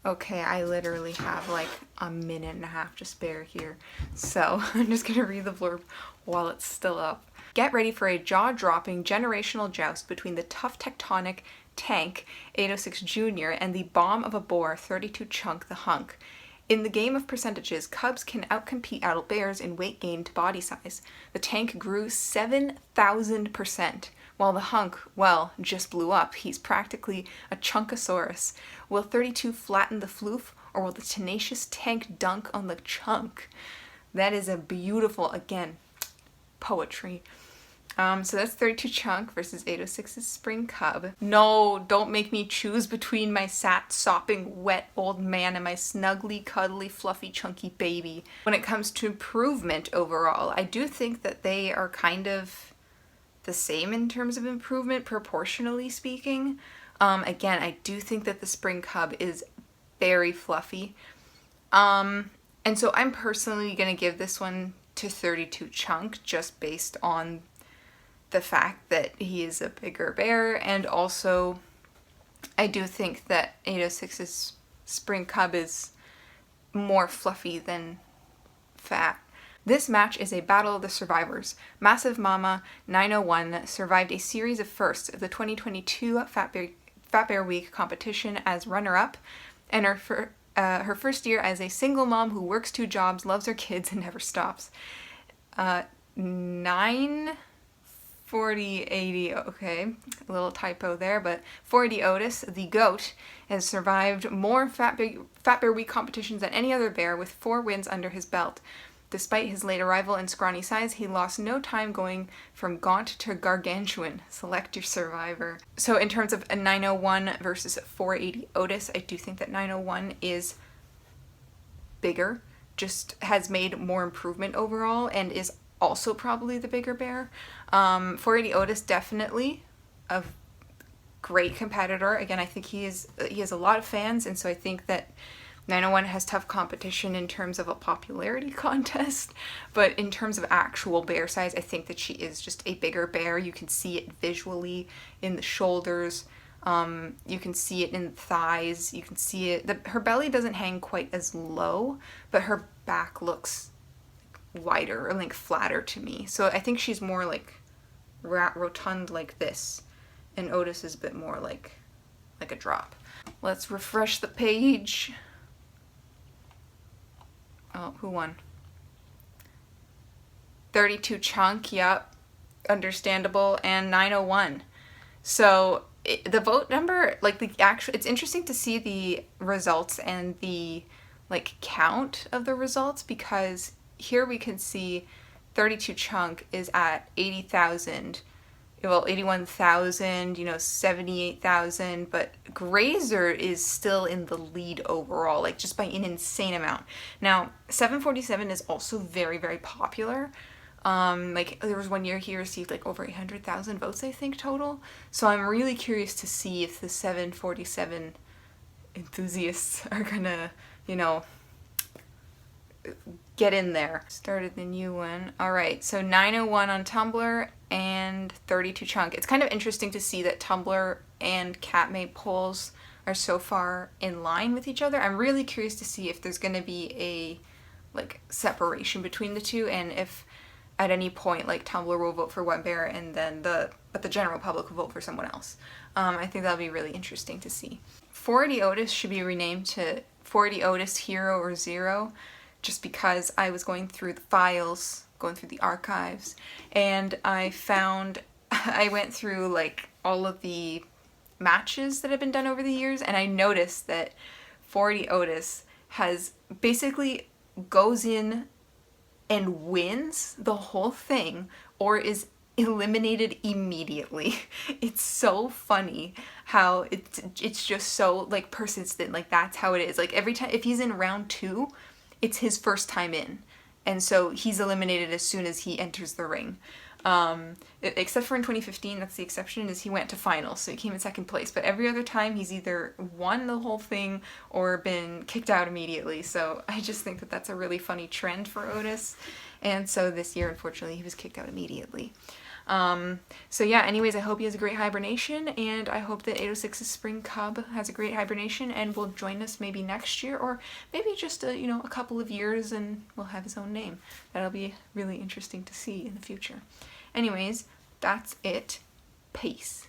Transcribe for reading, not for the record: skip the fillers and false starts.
Okay, I literally have like a minute and a half to spare here, so I'm just gonna read the blurb while it's still up. Get ready for a jaw-dropping generational joust between the tough tectonic tank 806 Jr. and the bomb of a bore 32 Chunk the Hunk. In the game of percentages, cubs can outcompete adult bears in weight gain to body size. The tank grew 7,000%, while the hunk, well, just blew up. He's practically a chunkosaurus. Will 32 flatten the floof, or will the tenacious tank dunk on the chunk? That is a beautiful, again, poetry. So that's 32 Chunk versus 806's Spring Cub. No, don't make me choose between my sopping wet old man and my snuggly, cuddly, fluffy, chunky baby. When it comes to improvement overall, I do think that they are kind of the same in terms of improvement, proportionally speaking. Again, I do think that the Spring Cub is very fluffy. And so I'm personally going to give this one to 32 Chunk just based on the fact that he is a bigger bear, and also I do think that 806's Spring Cub is more fluffy than fat. This match is a battle of the survivors. Massive Mama 901 survived a series of firsts of the 2022 Fat Bear Week competition as runner-up, and her first year as a single mom who works 2 jobs, loves her kids, and never stops. 4080, okay, a little typo there, but 480 Otis, the goat, has survived more Fat Bear Week competitions than any other bear, with 4 wins under his belt. Despite his late arrival and scrawny size, he lost no time going from gaunt to gargantuan. Select your survivor. So in terms of a 901 versus 480 Otis, I do think that 901 is bigger, just has made more improvement overall, and is also probably the bigger bear. 480 Otis, definitely a great competitor. Again, I think he has a lot of fans, and so I think that 901 has tough competition in terms of a popularity contest, but in terms of actual bear size, I think that she is just a bigger bear. You can see it visually in the shoulders. You can see it in the thighs. You can see it. Her belly doesn't hang quite as low, but her back looks wider or like flatter to me. So I think she's more like rotund like this, and Otis is a bit more like a drop. Let's refresh the page. Oh, who won? 32 Chunk, yep, understandable, and 901. So the vote number, like the actual, it's interesting to see the results and the like count of the results, because here we can see 32 Chunk is at 80,000, well, 81,000, 78,000, but Grazer is still in the lead overall, like just by an insane amount. Now, 747 is also very, very popular. Like there was one year he received like over 800,000 votes, I think, total. So I'm really curious to see if the 747 enthusiasts are gonna, get in there. Started the new one. Alright, so 901 on Tumblr and 32 Chunk. It's kind of interesting to see that Tumblr and Catmate polls are so far in line with each other. I'm really curious to see if there's going to be a like separation between the two, and if at any point like Tumblr will vote for one bear and then the general public will vote for someone else. I think that'll be really interesting to see. 480 Otis should be renamed to 480 Otis Hero or Zero, just because I was going through the files, going through the archives, and I went through like all of the matches that have been done over the years, and I noticed that 480 Otis has basically goes in and wins the whole thing or is eliminated immediately. It's so funny how it's just so like persistent, like that's how it is. Like every time, if he's in round 2, it's his first time in, and so he's eliminated as soon as he enters the ring. Except for in 2015, that's the exception, is he went to finals, so he came in second place. But every other time, he's either won the whole thing or been kicked out immediately. So I just think that that's a really funny trend for Otis. And so this year, unfortunately, he was kicked out immediately. So yeah, anyways, I hope he has a great hibernation, and I hope that 806's spring cub has a great hibernation and will join us maybe next year, or maybe just a couple of years, and will have his own name. That'll be really interesting to see in the future. Anyways, that's it. Peace.